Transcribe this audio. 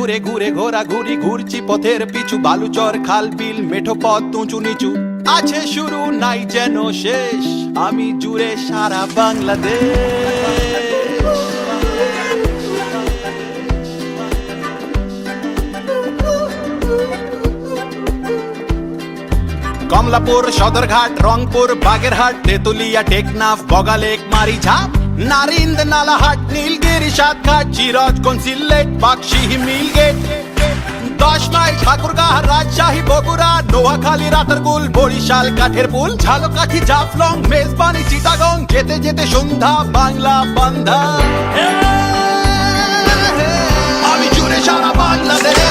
ঘুরে ঘুরে ঘোরাঘুরি ঘুরছি পথের পিছু, বালুচর খাল বিল মেঠো পথ উঁচু নিচু, আছে শুরু নাই যেন শেষ, আমি জুড়ে সারা বাংলাদেশ। কমলাপুর, সদরঘাট, রংপুর, বাগেরহাট, তেতুলিয়া, টেকনাফ, বগালেক, মারিঝাপ, নারিন্দ, নালাহাট, নীলগিরি, সাতঘাট, চিরাজগঞ্জ, সিলেট, বাক্সি, মিলগেট, 10 মাইল, ঠাকুরগাঁ, রাজশাহী, বগুড়া, নোয়াখালী, রাতারগুল, বরিশাল, কাঠের পুল, ঝালকাঠি, জাফলং, মেজবানি, চিটাগং, যেতে যেতে সন্ধ্যা বাংলা বান্ধা, আমি জুড়ে সারা বাংলাদেশ।